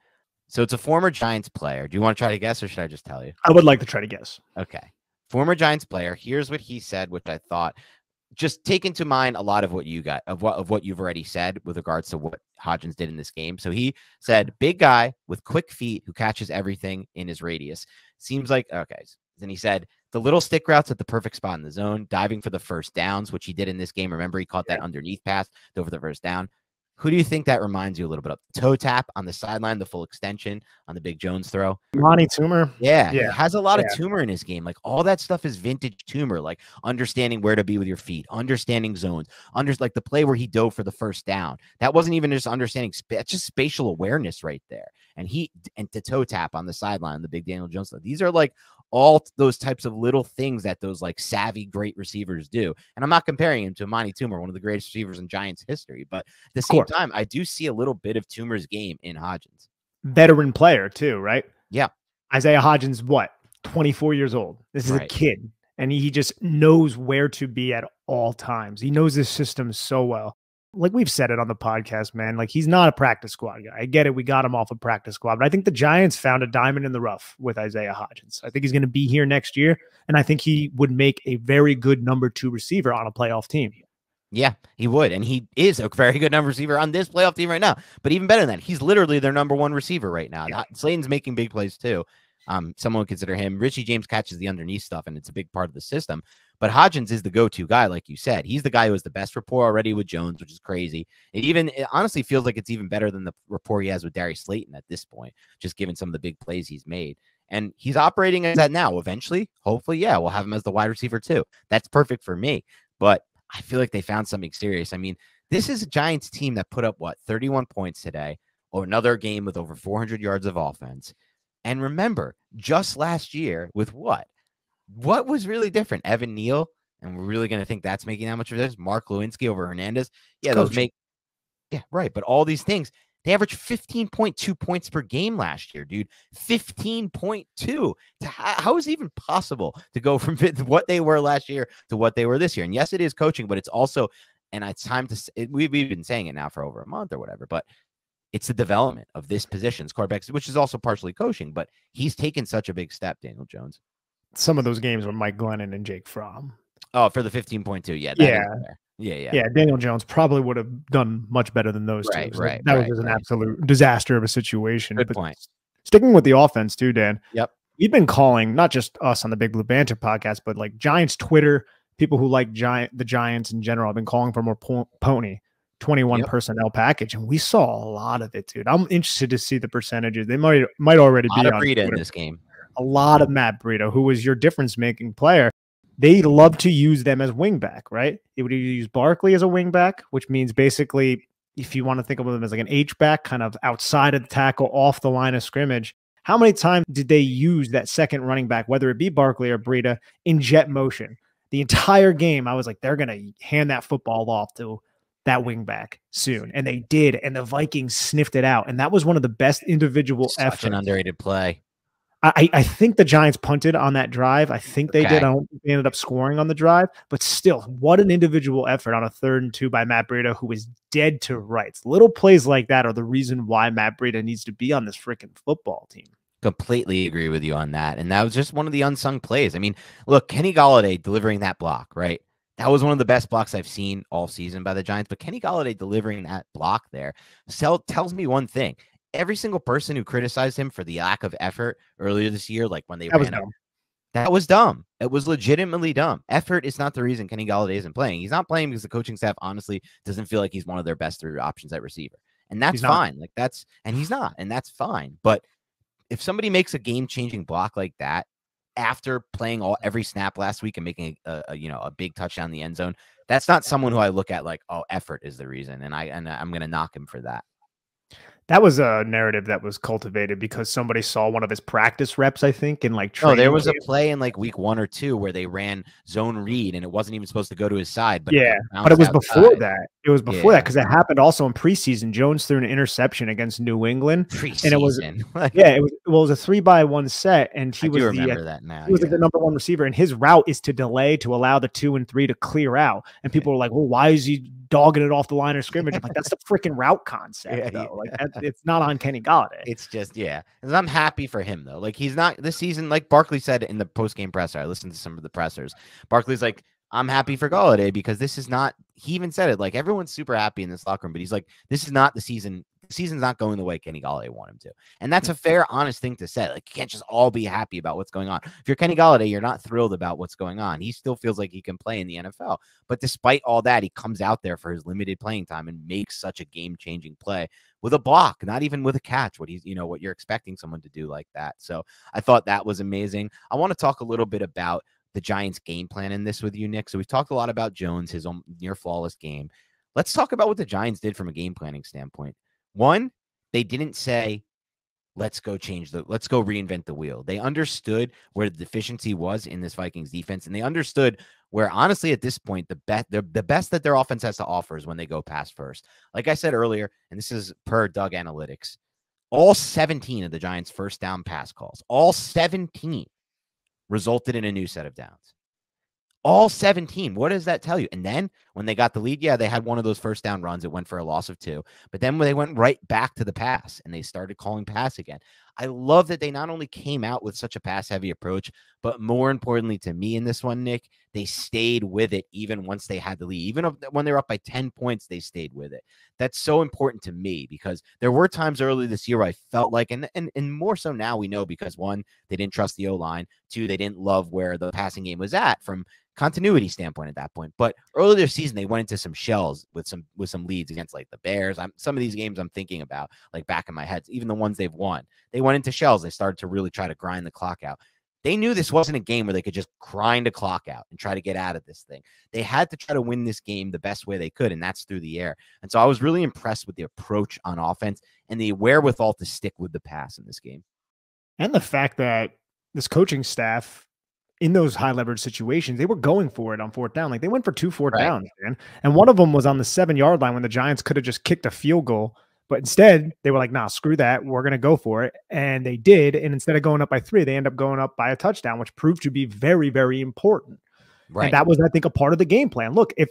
Speaker 1: So it's a former Giants player. Do you want to try to guess or should I just tell you?
Speaker 2: I would like to try to guess.
Speaker 1: Okay. Former Giants player. Here's what he said, which I thought just take into mind a lot of what you got of what you've already said with regards to what Hodgins did in this game. So he said, big guy with quick feet who catches everything in his radius. Seems like, okay. Then he said, the little stick routes at the perfect spot in the zone, diving for the first downs, which he did in this game. Remember, he caught that underneath pass over the first down. Who do you think that reminds you a little bit of? Toe tap on the sideline, the full extension on the big Jones throw.
Speaker 2: Lonnie Toomer.
Speaker 1: Yeah. He has a lot of Toomer in his game. Like all that stuff is vintage Toomer, like understanding where to be with your feet, understanding zones, like the play where he dove for the first down. That wasn't even just understanding, that's just spatial awareness right there. And the toe tap on the sideline, the big Daniel Jones stuff. These are like all those types of little things that those like savvy, great receivers do. And I'm not comparing him to Monty Toomer, one of the greatest receivers in Giants history, but at the same time, I do see a little bit of Toomer's game in Hodgins.
Speaker 2: Veteran player too, right?
Speaker 1: Yeah.
Speaker 2: Isaiah Hodgins, what? 24 years old. This is a kid, and he just knows where to be at all times. He knows this system so well. Like we've said it on the podcast, man, like he's not a practice squad guy. I get it. We got him off a practice squad, but I think the Giants found a diamond in the rough with Isaiah Hodgins. I think he's going to be here next year, and I think he would make a very good #2 receiver on a playoff team.
Speaker 1: Yeah, he would. And he is a very good number receiver on this playoff team right now. But even better than that, he's literally their #1 receiver right now. Yeah. Slayton's making big plays too. Someone would consider him. Richie James catches the underneath stuff, and it's a big part of the system. But Hodgins is the go-to guy, like you said. He's the guy who has the best rapport already with Jones, which is crazy. It honestly feels like it's even better than the rapport he has with Darius Slayton at this point, just given some of the big plays he's made. And he's operating as that now. Eventually, hopefully, yeah, we'll have him as the wide receiver too. That's perfect for me. But I feel like they found something serious. I mean, this is a Giants team that put up, 31 points today, or another game with over 400 yards of offense. And remember, just last year with what? What was really different? Evan Neal, and we're really going to think that's making that much of this? Mark Lewinsky over Hernandez? Yeah, those make – yeah, right. But all these things, they averaged 15.2 points per game last year, dude. 15.2. How is it even possible to go from what they were last year to what they were this year? And yes, it is coaching, but it's also And it's time to we've been saying it now for over a month or whatever, but it's the development of this position's quarterbacks, which is also partially coaching, but he's taken such a big step, Daniel Jones.
Speaker 2: Some of those games were Mike Glennon and Jake Fromm.
Speaker 1: Oh, for the 15.2. Yeah.
Speaker 2: Yeah.
Speaker 1: Fair. Yeah.
Speaker 2: Yeah. Daniel Jones probably would have done much better than those two. So that was just an absolute disaster of a situation.
Speaker 1: Good point.
Speaker 2: Sticking with the offense too, Dan.
Speaker 1: Yep.
Speaker 2: We've been calling, not just us on the Big Blue Banter podcast, but like Giants Twitter, people who like the Giants in general have been calling for more pony 21 personnel package, and we saw a lot of it, dude. I'm interested to see the percentages. They might already be on
Speaker 1: Breida in this game.
Speaker 2: A lot of Matt Breida, who was your difference-making player. They love to use them as wingback, right? They would use Barkley as a wingback, which means basically, if you want to think of them as like an H-back, kind of outside of the tackle, off the line of scrimmage. How many times did they use that second running back, whether it be Barkley or Breida, in jet motion? The entire game, I was like, they're going to hand that football off to that wingback soon. And they did. And the Vikings sniffed it out. And that was one of the best individual efforts.
Speaker 1: Such an underrated play.
Speaker 2: I think the Giants punted on that drive. I think they did. I don't think they ended up scoring on the drive. But still, what an individual effort on a 3rd and 2 by Matt Breida, who is dead to rights. Little plays like that are the reason why Matt Breida needs to be on this freaking football team.
Speaker 1: Completely agree with you on that. And that was just one of the unsung plays. I mean, look, Kenny Golladay delivering that block, right? That was one of the best blocks I've seen all season by the Giants. But Kenny Golladay delivering that block there tells me one thing. Every single person who criticized him for the lack of effort earlier this year, like when they ran up, that was dumb. It was legitimately dumb. Effort is not the reason Kenny Golladay isn't playing. He's not playing because the coaching staff honestly doesn't feel like he's one of their best 3 options at receiver. And that's fine. Like he's not, and that's fine. But if somebody makes a game-changing block like that after playing every snap last week and making a big touchdown in the end zone, that's not someone who I look at like, oh, effort is the reason. And I'm going to knock him for that.
Speaker 2: That was a narrative that was cultivated because somebody saw one of his practice reps, I think, in like training.
Speaker 1: No, there was a play in like week 1 or 2 where they ran zone read and it wasn't even supposed to go to his side. But
Speaker 2: but it was before that. It was before that because it happened also in preseason. Jones threw an interception against New England, and it was it was a 3-by-1 set, and he was the number 1 receiver, and his route is to delay to allow the 2 and 3 to clear out, and people were like, "Well, why is he dogging it off the line of scrimmage?" I'm like, that's the freaking route concept, though. Like it's not on Kenny Golladay.
Speaker 1: It's just and I'm happy for him though. Like he's not this season, like Barkley said in the post-game presser. I listened to some of the pressers. Barkley's like, I'm happy for Golladay because this is not, he even said it, like everyone's super happy in this locker room, but he's like, this is not the season. The season's not going the way Kenny Golladay wanted him to. And that's a fair, honest thing to say. Like, you can't just all be happy about what's going on. If you're Kenny Golladay, you're not thrilled about what's going on. He still feels like he can play in the NFL. But despite all that, he comes out there for his limited playing time and makes such a game-changing play with a block, not even with a catch, what you're expecting someone to do like that. So I thought that was amazing. I want to talk a little bit about the Giants game plan in this with you, Nick. So we've talked a lot about Jones, his near flawless game. Let's talk about what the Giants did from a game planning standpoint. One, they didn't say, let's go reinvent the wheel. They understood where the deficiency was in this Vikings defense. And they understood where, honestly, at this point, the best that their offense has to offer is when they go pass first. Like I said earlier, and this is per Doug Analytics, all 17 of the Giants' first down pass calls, all 17 resulted in a new set of downs. All 17. What does that tell you? And then when they got the lead, they had one of those first down runs. It went for a loss of 2. But then when they went right back to the pass and they started calling pass again, I love that they not only came out with such a pass-heavy approach, but more importantly to me in this one, Nick, they stayed with it even once they had the lead. Even when they were up by 10 points, they stayed with it. That's so important to me because there were times early this year where I felt like, and more so now we know because 1, they didn't trust the O-line. 2, they didn't love where the passing game was at from continuity standpoint at that point. But earlier this season, they went into some shells with some leads against like the Bears. Some of these games I'm thinking about, like back in my head, even the ones they've won, they went into shells. They started to really try to grind the clock out. They knew this wasn't a game where they could just grind a clock out and try to get out of this thing. They had to try to win this game the best way they could, and that's through the air. And so I was really impressed with the approach on offense and the wherewithal to stick with the pass in this game.
Speaker 2: And the fact that this coaching staff, in those high leverage situations, they were going for it on 4th down. Like they went for 2 4th downs, man. And one of them was on the 7-yard line when the Giants could have just kicked a field goal. But instead, they were like, nah, screw that. We're going to go for it. And they did. And instead of going up by 3, they end up going up by a touchdown, which proved to be very, very important. Right. And that was, I think, a part of the game plan. Look, if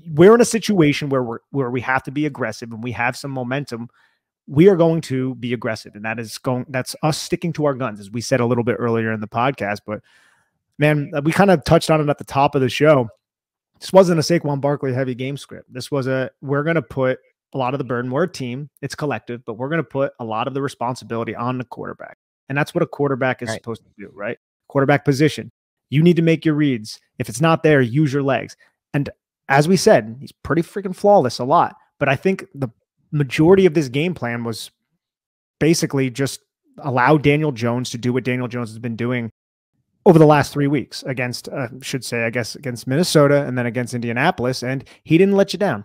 Speaker 2: we're in a situation where we have to be aggressive and we have some momentum. We are going to be aggressive, and that's us sticking to our guns, as we said a little bit earlier in the podcast. But man, we kind of touched on it at the top of the show. This wasn't a Saquon Barkley heavy game script. This was we're going to put a lot of the burden. We're a team, it's collective, but we're going to put a lot of the responsibility on the quarterback. And that's what a quarterback is supposed to do, right? Quarterback position. You need to make your reads. If it's not there, use your legs. And as we said, he's pretty freaking flawless a lot. But I think the majority of this game plan was basically just allow Daniel Jones to do what Daniel Jones has been doing over the last 3 weeks against, against Minnesota and then against Indianapolis. And he didn't let you down.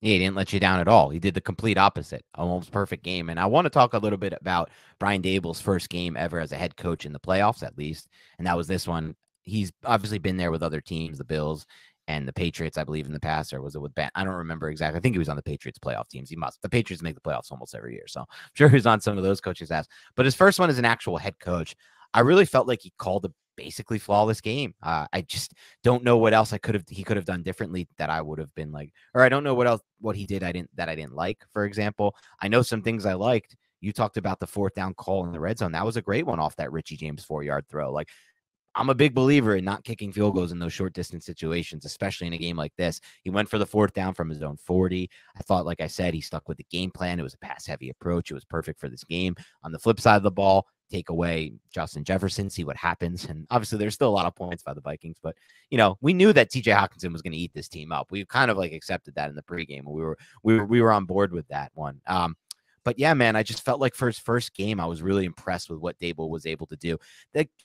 Speaker 1: Yeah, he didn't let you down at all. He did the complete opposite. Almost perfect game. And I want to talk a little bit about Brian Daboll's first game ever as a head coach in the playoffs, at least. And that was this one. He's obviously been there with other teams, the Bills and the Patriots, I believe, in the past. Or was it with Ben? I don't remember exactly. I think he was on the Patriots playoff teams. He must. The Patriots make the playoffs almost every year. So I'm sure he was on some of those coaches' ass. But his first one as an actual head coach, I really felt like he called a basically flawless game. I just don't know what else he could have done differently that I would have been like, or I don't know what he did I didn't like. For example, I know some things I liked. You talked about the 4th down call in the red zone. That was a great one off that Richie James 4-yard throw. Like, I'm a big believer in not kicking field goals in those short distance situations, especially in a game like this. He went for the 4th down from his own 40. I thought, like I said, he stuck with the game plan. It was a pass heavy approach. It was perfect for this game. On the flip side of the ball, take away Justin Jefferson, see what happens. And obviously there's still a lot of points by the Vikings, but we knew that TJ Hawkinson was going to eat this team up. We kind of like accepted that in the pregame. We were on board with that one. But yeah, man, I just felt like for his first game, I was really impressed with what Daboll was able to do.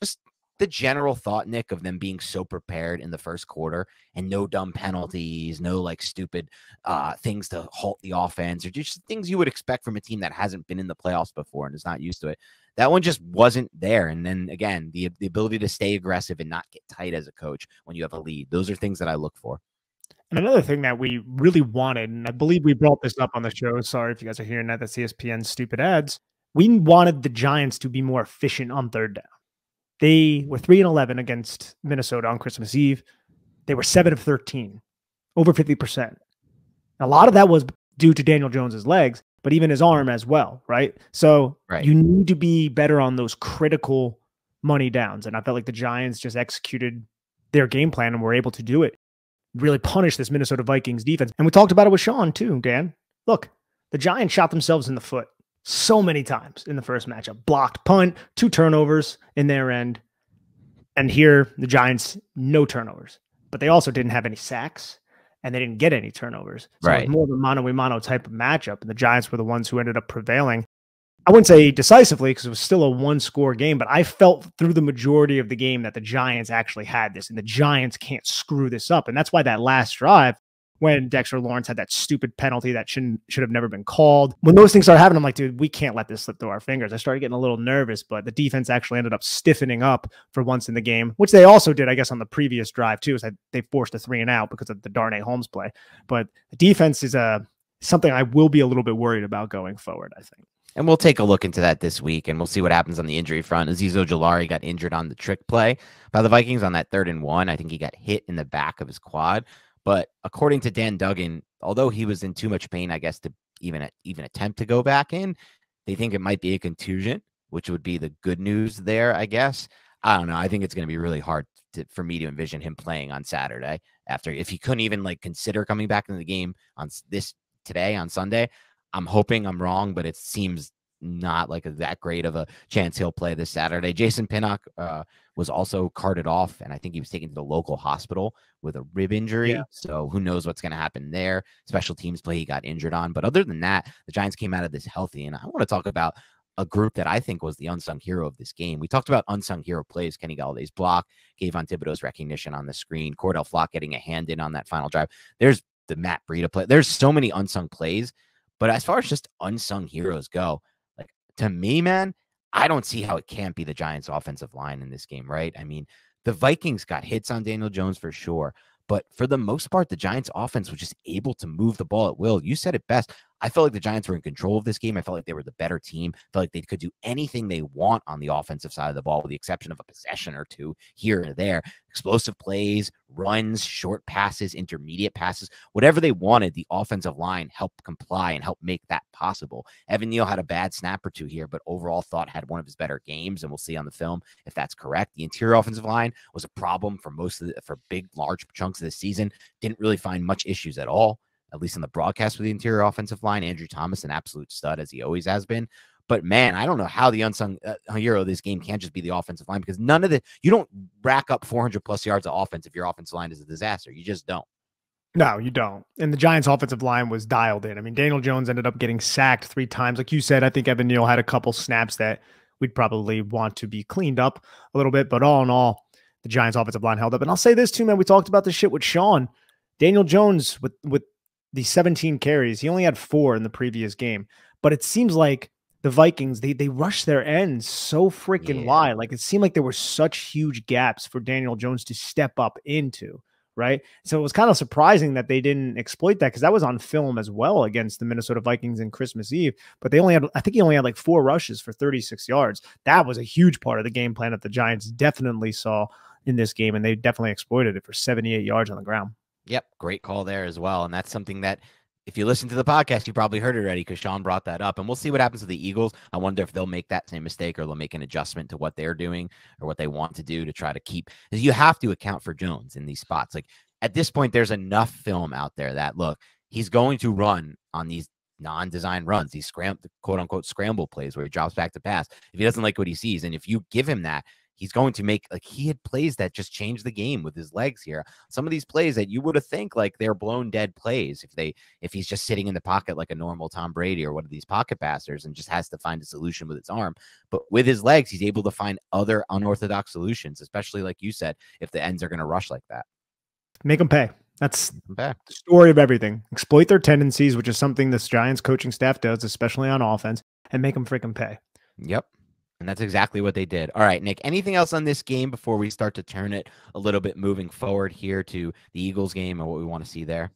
Speaker 1: Just the general thought, Nick, of them being so prepared in the first quarter and no dumb penalties, no like stupid things to halt the offense, or just things you would expect from a team that hasn't been in the playoffs before and is not used to it. That one just wasn't there. And then again, the ability to stay aggressive and not get tight as a coach when you have a lead. Those are things that I look for.
Speaker 2: And another thing that we really wanted, and I believe we brought this up on the show. Sorry if you guys are hearing that's ESPN's stupid ads. We wanted the Giants to be more efficient on 3rd down. They were 3-11 against Minnesota on Christmas Eve. They were 7 of 13, over 50%. A lot of that was due to Daniel Jones's legs, but even his arm as well, right? So you need to be better on those critical money downs. And I felt like the Giants just executed their game plan and were able to do it, really punish this Minnesota Vikings defense. And we talked about it with Sean too, Dan. Look, the Giants shot themselves in the foot so many times in the first matchup. Blocked punt, 2 turnovers in their end. And here, the Giants, no turnovers. But they also didn't have any sacks, and they didn't get any turnovers. So it was more of a mano-a-mano type of matchup, and the Giants were the ones who ended up prevailing. I wouldn't say decisively because it was still a 1-score game, but I felt through the majority of the game that the Giants actually had this, and the Giants can't screw this up. And that's why that last drive, when Dexter Lawrence had that stupid penalty that should have never been called. When those things started happening, I'm like, dude, we can't let this slip through our fingers. I started getting a little nervous, but the defense actually ended up stiffening up for once in the game, which they also did, I guess, on the previous drive too, is that they forced a 3-and-out because of the Darnay Holmes play. But the defense is something I will be a little bit worried about going forward, I think.
Speaker 1: And we'll take a look into that this week, and we'll see what happens on the injury front. Azeez Ojulari got injured on the trick play by the Vikings on that 3rd and 1. I think he got hit in the back of his quad. But according to Dan Duggan, although he was in too much pain, I guess, to even attempt to go back in, they think it might be a contusion, which would be the good news there, I guess. I don't know. I think it's going to be really hard for me to envision him playing on Saturday if he couldn't even like consider coming back into the game on today on Sunday. I'm hoping I'm wrong, but it seems not like that great of a chance he'll play this Saturday. Jason Pinnock was also carted off, and I think he was taken to the local hospital with a rib injury. Yeah. So who knows what's going to happen there. Special teams play he got injured on. But other than that, the Giants came out of this healthy. And I want to talk about a group that I think was the unsung hero of this game. We talked about unsung hero plays. Kenny Galladay's block, Kayvon Thibodeau's recognition on the screen, Cordell Flock getting a hand in on that final drive. There's the Matt Breida play. There's so many unsung plays. But as far as just unsung heroes go, like to me, man, I don't see how it can't be the Giants' offensive line in this game, right? I mean, the Vikings got hits on Daniel Jones for sure. But for the most part, the Giants' offense was just able to move the ball at will. You said it best. I felt like the Giants were in control of this game. I felt like they were the better team. I felt like they could do anything they want on the offensive side of the ball, with the exception of a possession or two here and there. Explosive plays, runs, short passes, intermediate passes, whatever they wanted, the offensive line helped comply and help make that possible. Evan Neal had a bad snap or two here, but overall thought had one of his better games, and we'll see on the film if that's correct. The interior offensive line was a problem for for big, large chunks of the season. Didn't really find much issues at all, at least in the broadcast with the interior offensive line. Andrew Thomas, an absolute stud, as he always has been. But man, I don't know how the unsung hero of this game can't just be the offensive line, because you don't rack up 400 plus yards of offense if your offensive line is a disaster. You just don't.
Speaker 2: No, you don't. And the Giants' offensive line was dialed in. I mean, Daniel Jones ended up getting sacked 3 times. Like you said, I think Evan Neal had a couple snaps that we'd probably want to be cleaned up a little bit. But all in all, the Giants' offensive line held up. And I'll say this too, man. We talked about this shit with Sean. Daniel Jones with the 17 carries, he only had 4 in the previous game. But it seems like the Vikings, they rushed their ends so freaking wide. Like, it seemed like there were such huge gaps for Daniel Jones to step up into, right? So it was kind of surprising that they didn't exploit that, because that was on film as well against the Minnesota Vikings in Christmas Eve. But I think he only had like 4 rushes for 36 yards. That was a huge part of the game plan that the Giants definitely saw in this game, and they definitely exploited it for 78 yards on the ground.
Speaker 1: Yep, great call there as well. And that's something that, if you listen to the podcast, you probably heard it already, because Sean brought that up. And we'll see what happens to the Eagles. I wonder if they'll make that same mistake, or they'll make an adjustment to what they're doing or what they want to do to try to keep. Because you have to account for Jones in these spots. Like, at this point, there's enough film out there that, look, he's going to run on these non-designed runs, these quote unquote scramble plays where he drops back to pass. If he doesn't like what he sees, and if you give him that, he's going to make, like, he had plays that just changed the game with his legs here. Some of these plays that you would have think like they're blown dead plays if he's just sitting in the pocket like a normal Tom Brady or one of these pocket passers and just has to find a solution with his arm. But with his legs, he's able to find other unorthodox solutions, especially like you said, if the ends are going to rush like that.
Speaker 2: Make them pay. That's the story of everything. Exploit their tendencies, which is something this Giants coaching staff does, especially on offense, and make them freaking pay.
Speaker 1: Yep. And that's exactly what they did. All right, Nick, anything else on this game before we start to turn it a little bit moving forward here to the Eagles game and what we want to see there?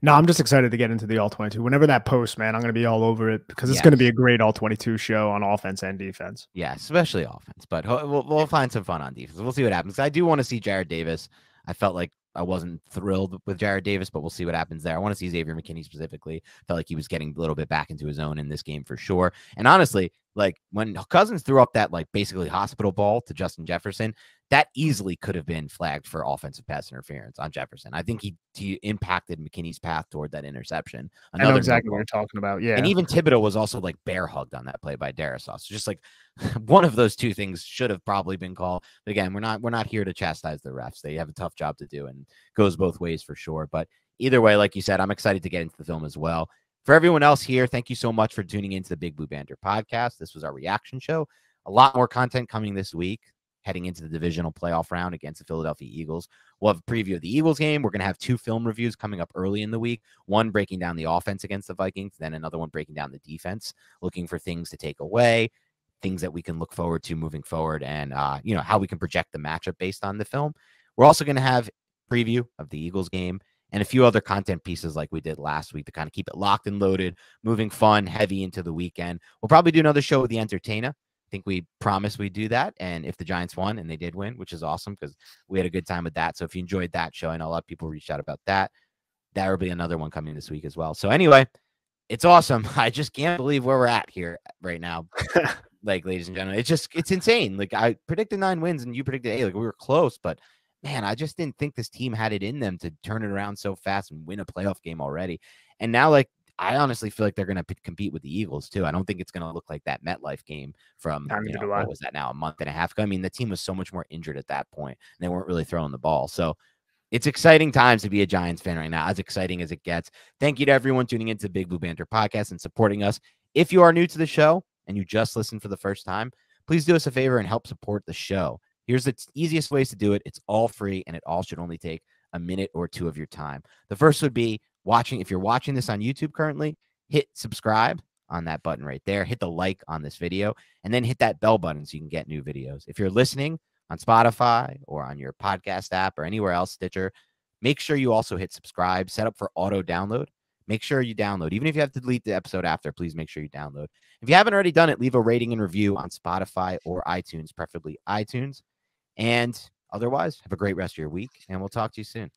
Speaker 2: No, I'm just excited to get into the All-22. Whenever that posts, man, I'm going to be all over it, because it's going to be a great All-22 show on offense and defense.
Speaker 1: Yeah, especially offense. But we'll find some fun on defense. We'll see what happens. I do want to see Jared Davis. I felt like I wasn't thrilled with Jared Davis, but we'll see what happens there. I want to see Xavier McKinney specifically. Felt like he was getting a little bit back into his own in this game for sure. And honestly, like, when Cousins threw up that, like, basically hospital ball to Justin Jefferson, that easily could have been flagged for offensive pass interference on Jefferson. I think he impacted McKinney's path toward that interception.
Speaker 2: I know exactly what you're talking about. Yeah.
Speaker 1: And even Thibodeau was also, like, bear hugged on that play by Darisaw. So just like one of those two things should have probably been called. But again, we're not here to chastise the refs. They have a tough job to do, and goes both ways for sure. But either way, like you said, I'm excited to get into the film as well. For everyone else here, thank you so much for tuning into the Big Blue Banter podcast. This was our reaction show. A lot more content coming this week, heading into the divisional playoff round against the Philadelphia Eagles. We'll have a preview of the Eagles game. We're going to have 2 film reviews coming up early in the week. One breaking down the offense against the Vikings, then another one breaking down the defense, looking for things to take away, things that we can look forward to moving forward, and how we can project the matchup based on the film. We're also going to have preview of the Eagles game and a few other content pieces like we did last week to kind of keep it locked and loaded, moving fun, heavy into the weekend. We'll probably do another show with the entertainer. I think we promised we'd do that. And if the Giants won, and they did win, which is awesome because we had a good time with that. So if you enjoyed that show, I know a lot of people reached out about that. There will be another one coming this week as well. So anyway, it's awesome. I just can't believe where we're at here right now. Like, ladies and gentlemen, it's insane. Like, I predicted 9 wins and you predicted 8. Like, we were close, but man, I just didn't think this team had it in them to turn it around so fast and win a playoff game already. And now, like, I honestly feel like they're going to compete with the Eagles too. I don't think it's going to look like that MetLife game from, what was that now, a month and a half ago? I mean, the team was so much more injured at that point, and they weren't really throwing the ball. So it's exciting times to be a Giants fan right now, as exciting as it gets. Thank you to everyone tuning into the Big Blue Banter podcast and supporting us. If you are new to the show and you just listened for the first time, please do us a favor and help support the show. Here's the easiest ways to do it. It's all free, and it all should only take a minute or 2 of your time. The first would be if you're watching this on YouTube currently, hit subscribe on that button right there. Hit the like on this video, and then hit that bell button so you can get new videos. If you're listening on Spotify or on your podcast app or anywhere else, Stitcher, make sure you also hit subscribe, set up for auto download. Make sure you download. Even if you have to delete the episode after, please make sure you download. If you haven't already done it, leave a rating and review on Spotify or iTunes, preferably iTunes. And otherwise, have a great rest of your week, and we'll talk to you soon.